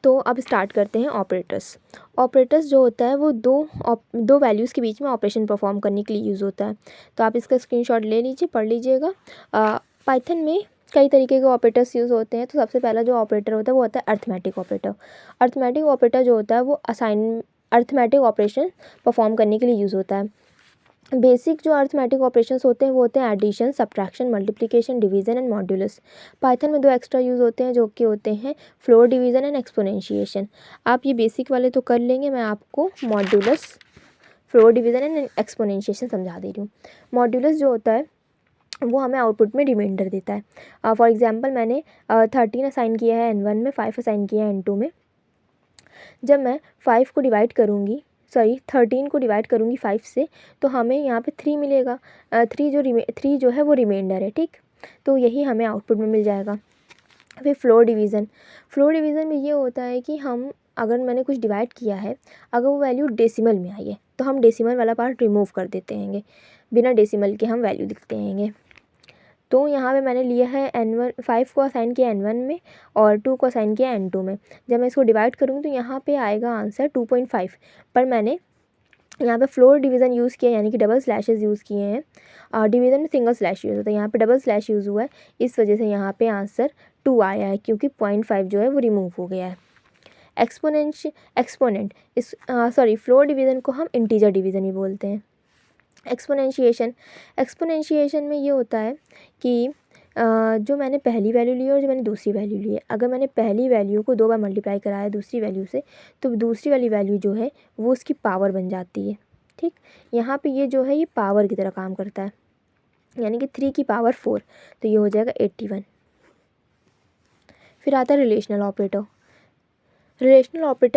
तो अब स्टार्ट करते हैं ऑपरेटर्स। ऑपरेटर्स जो होता है वो दो वैल्यूज़ के बीच में ऑपरेशन परफॉर्म करने के लिए यूज़ होता है। तो आप इसका स्क्रीनशॉट ले लीजिए, पढ़ लीजिएगा। पाइथन में कई तरीके के ऑपरेटर्स यूज़ होते हैं। तो सबसे पहला जो ऑपरेटर होता है वो होता है अर्थमेटिक ऑपरेटर। अर्थमेटिक ऑपरेटर जो होता है वो अर्थमेटिक ऑपरेशन परफॉर्म करने के लिए यूज़ होता है। बेसिक जो अर्थमेटिक ऑपरेशंस होते हैं वो होते हैं addition, subtraction, multiplication, division and modulus. Python में 2 एक्स्ट्रा यूज़ होते हैं जो कि होते हैं फ्लोर डिवीज़न एंड एक्सपोनेंशिएशन। आप ये बेसिक वाले तो कर लेंगे, मैं आपको modulus, floor division and exponentiation समझा दे रही हूँ। मॉड्यूलस जो होता है वो हमें आउटपुट में रिमाइंडर देता है। फॉर एग्जांपल मैंने 13 असाइन किया है N1 में, 5 असाइन किया है N2 में। जब मैं 5 को डिवाइड करूँगी, 13 को डिवाइड करूँगी 5 से, तो हमें यहाँ पे 3 मिलेगा। 3 जो है वो रिमाइंडर है, ठीक। तो यही हमें आउटपुट में मिल जाएगा। फिर फ्लोर डिवीज़न में ये होता है कि हम अगर मैंने कुछ डिवाइड किया है, अगर वो वैल्यू डेसिमल में आई है तो हम डेसिमल वाला पार्ट रिमूव कर देते हैंगे, बिना डेसिमल के हम वैल्यू लिखते हैंगे। तो यहाँ पे मैंने लिया है N1, 5 को असाइन किया N1 में और 2 को असाइन किया N2 में। जब मैं इसको डिवाइड करूँगी तो यहाँ पे आएगा आंसर 2.5, पर मैंने यहाँ पे फ्लोर डिवीज़न यूज़ किया, यानी कि डबल स्लैशेस यूज़ किए हैं। डिवीज़न में सिंगल स्लैश यूज़ होता है, यहाँ पे डबल स्लैश यूज़ हुआ है, इस वजह से यहाँ पे आंसर 2 आया है, क्योंकि 0.5 जो है वो रिमूव हो गया है। फ्लोर डिवीज़न को हम इंटीजर डिवीज़न ही बोलते हैं। एक्सपोनेंशिएशन में ये होता है कि जो मैंने पहली वैल्यू ली है और जो मैंने दूसरी वैल्यू ली है, अगर मैंने पहली वैल्यू को 2 बार मल्टीप्लाई कराया दूसरी वैल्यू से, तो दूसरी वाली वैल्यू जो है वो उसकी पावर बन जाती है, ठीक। यहाँ पे ये जो है ये पावर की तरह काम करता है, यानी कि 3 की पावर 4, तो ये हो जाएगा 81। फिर आता है रिलेशनल ऑपरेटर।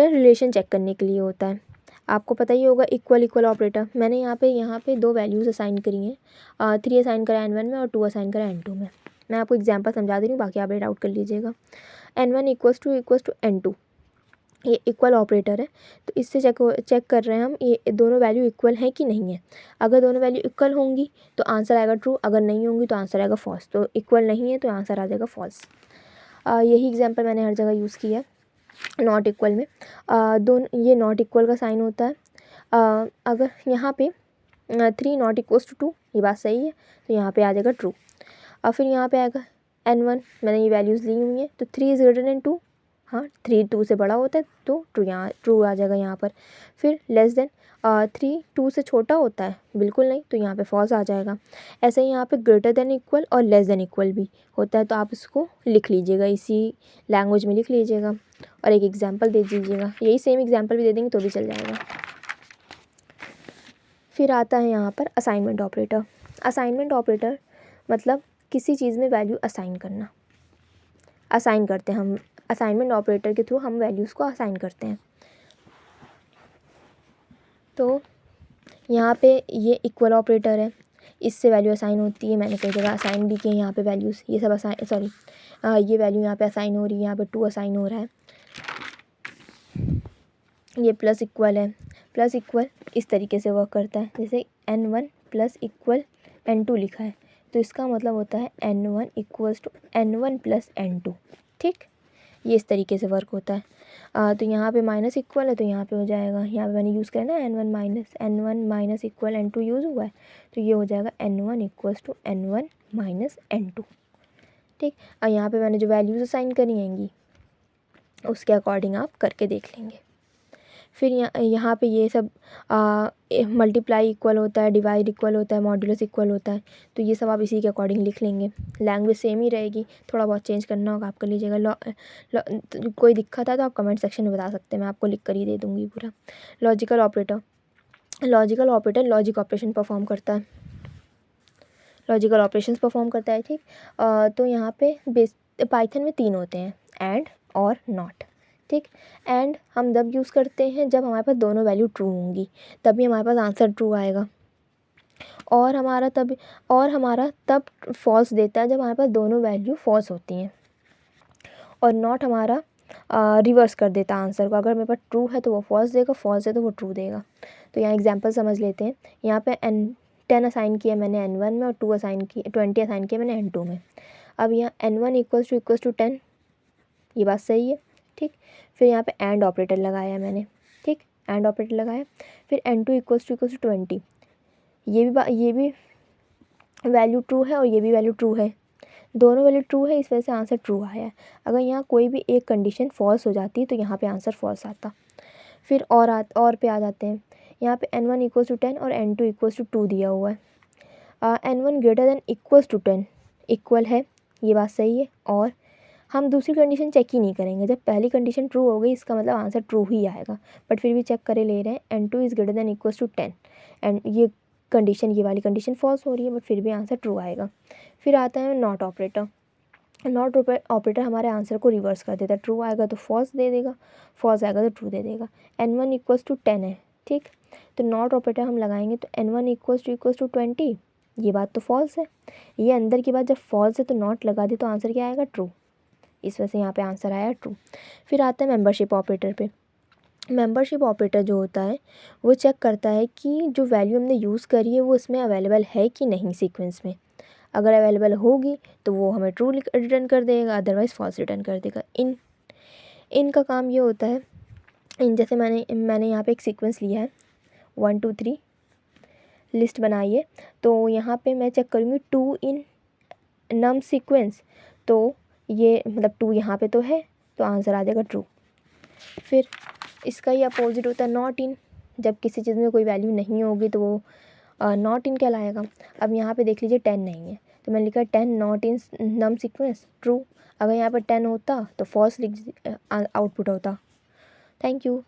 रिलेशन चेक करने के लिए होता है। आपको पता ही होगा इक्वल ऑपरेटर। मैंने यहाँ पे 2 वैल्यूज़ असाइन करी हैं, 3 असाइन करा N1 में और 2 असाइन करा N2 में। मैं आपको एग्जांपल समझा दे रही हूँ, बाकी आप रेड आउट कर लीजिएगा। N1 इक्वल्स टू N2, ये इक्वल ऑपरेटर है, तो इससे चेक कर रहे हैं हम ये दोनों वैल्यू इक्वल हैं कि नहीं है। अगर दोनों वैल्यू इक्वल होंगी तो आंसर आएगा ट्रू, अगर नहीं होंगी तो आंसर आएगा फॉल्स। तो इक्वल नहीं है तो आंसर आ जाएगा फॉल्स। यही एग्जाम्पल मैंने हर जगह यूज़ किया है। नॉट इक्वल में दोनों, ये नॉट इक्वल का साइन होता है। अगर यहाँ पे 3 नॉट इक्वल्स टू 2, ये बात सही है, तो यहाँ पे आ जाएगा ट्रू। और फिर यहाँ पे आएगा N1, मैंने ये वैल्यूज़ ली हुई हैं, तो 3 इज़ ग्रेटर देन 2, हाँ 3 2 से बड़ा होता है तो ट्रू, यहाँ ट्रू आ जाएगा यहाँ पर। फिर लेस देन 3 2 से छोटा होता है, बिल्कुल नहीं, तो यहाँ पे फॉल्स आ जाएगा। ऐसे ही यहाँ पे ग्रेटर देन इक्वल और लेस देन इक्वल भी होता है, तो आप इसको लिख लीजिएगा, इसी लैंग्वेज में लिख लीजिएगा और एक एग्जांपल दे दीजिएगा। यही सेम एग्जांपल भी दे देंगे तो भी चल जाएगा। फिर आता है यहाँ पर असाइनमेंट ऑपरेटर। असाइनमेंट ऑपरेटर मतलब किसी चीज़ में वैल्यू असाइन करना। असाइन करते हैं हम, असाइनमेंट ऑपरेटर के थ्रू हम वैल्यूज़ को असाइन करते हैं। तो यहाँ पे ये इक्वल ऑपरेटर है, इससे वैल्यू असाइन होती है। मैंने कई जगह असाइन भी किए यहाँ पे वैल्यूज़, ये सब असाइन, ये वैल्यू यहाँ पे असाइन हो रही है, यहाँ पे 2 असाइन हो रहा है। ये प्लस इक्वल है, प्लस इक्वल इस तरीके से वर्क करता है, जैसे N1 प्लस इक्वल N2 लिखा है, तो इसका मतलब होता है N1 equals to N1 plus N2, ठीक। ये इस तरीके से वर्क होता है। तो यहाँ पे माइनस इक्वल है तो यहाँ पे हो जाएगा, यहाँ पे मैंने यूज़ किया ना N1 minus equal N2 use हुआ है, तो ये हो जाएगा N1 equals to N1 minus N2, ठीक। और यहाँ पे मैंने जो वैल्यूज़ असाइन करी हैंगी उसके अकॉर्डिंग आप करके देख लेंगे। फिर यहाँ पे ये सब मल्टीप्लाई इक्वल होता है, डिवाइड इक्वल होता है, मॉड्यूलस इक्वल होता है, तो ये सब आप इसी के अकॉर्डिंग लिख लेंगे। लैंग्वेज सेम ही रहेगी, थोड़ा बहुत चेंज करना होगा आप कर लीजिएगा। कोई दिक्कत है तो आप कमेंट सेक्शन में बता सकते हैं, मैं आपको लिख कर ही दे दूँगी पूरा। Logical operator logic operation perform करता है, लॉजिकल ऑपरेशंस परफॉर्म करता है, ठीक। तो यहाँ पे पाइथन में 3 होते हैं, एंड और नॉट, ठीक। एंड हम जब यूज़ करते हैं जब हमारे पास दोनों वैल्यू ट्रू होंगी, तभी हमारे पास आंसर ट्रू आएगा। और हमारा तब फॉल्स देता है जब हमारे पास दोनों वैल्यू फॉल्स होती हैं। और नॉट हमारा रिवर्स कर देता आंसर को, अगर मेरे पास ट्रू है तो वो फॉल्स देगा, फॉल्स है तो वो ट्रू देगा। तो यहाँ एग्जांपल समझ लेते हैं। यहाँ पे 10 असाइन किया मैंने N1 में और 20 असाइन किया मैंने N2 में। अब यहाँ N1 इक्वल्स टू 10, ये बात सही है, ठीक। फिर यहाँ पे एंड ऑपरेटर लगाया मैंने, ठीक, एंड ऑपरेटर लगाया। फिर n2 इक्वल्स टू 20, ये भी वैल्यू ट्रू है और ये भी वैल्यू ट्रू है, दोनों वैल्यू ट्रू है, इस वजह से आंसर ट्रू आया है। अगर यहाँ कोई भी एक कंडीशन फॉल्स हो जाती तो यहाँ पे आंसर फॉल्स आता। फिर और पे आ जाते हैं। यहाँ पे n1 इक्वल्स टू 10 और n2 इक्वल्स टू 2 दिया हुआ है। n1 greater than equals to 10 equal है, ये बात सही है। और हम दूसरी कंडीशन चेक ही नहीं करेंगे, जब पहली कंडीशन ट्रू हो गई इसका मतलब आंसर ट्रू ही आएगा, बट फिर भी चेक करे ले रहे हैं। n2 is greater than equals to 10 and ये वाली कंडीशन फॉल्स हो रही है, बट फिर भी आंसर ट्रू आएगा। फिर आता है नॉट ऑपरेटर। नॉट ऑपरेटर हमारे आंसर को रिवर्स कर देता है, ट्रू आएगा तो फॉल्स दे देगा, फॉल्स आएगा तो ट्रू दे देगा। n1 इक्वल्स टू 10 है, ठीक, तो नॉट ऑपरेटर हम लगाएंगे तो n1 इक्वल्स टू 20, ये बात तो फॉल्स है, ये अंदर की बात जब फॉल्स है तो नॉट लगा दे तो आंसर क्या आएगा, ट्रू, इस वजह से यहाँ पे आंसर आया ट्रू। फिर आता है मेंबरशिप ऑपरेटर पे। मेंबरशिप ऑपरेटर जो होता है वो चेक करता है कि जो वैल्यू हमने यूज़ करी है वो इसमें अवेलेबल है कि नहीं सीक्वेंस में, अगर अवेलेबल होगी तो वो हमें ट्रू रिटर्न कर देगा, अदरवाइज़ फॉल्स रिटर्न कर देगा। इनका काम ये होता है, जैसे मैंने यहाँ पे एक सीक्वेंस लिया है 1 2 3 लिस्ट बनाई है, तो यहाँ पे मैं चेक करूँगी 2 इन नम सीक्वेंस, तो ये मतलब 2 यहाँ पे तो है तो आंसर आ जाएगा ट्रू। फिर इसका ही अपोजिट होता है नॉट इन, जब किसी चीज़ में कोई वैल्यू नहीं होगी तो वो नॉट इन कहलाएगा। अब यहाँ पे देख लीजिए 10 नहीं है तो मैंने लिखा 10 not in num sequence, true. अगर यहाँ पर 10 होता तो फॉल्स आउटपुट होता। Thank you.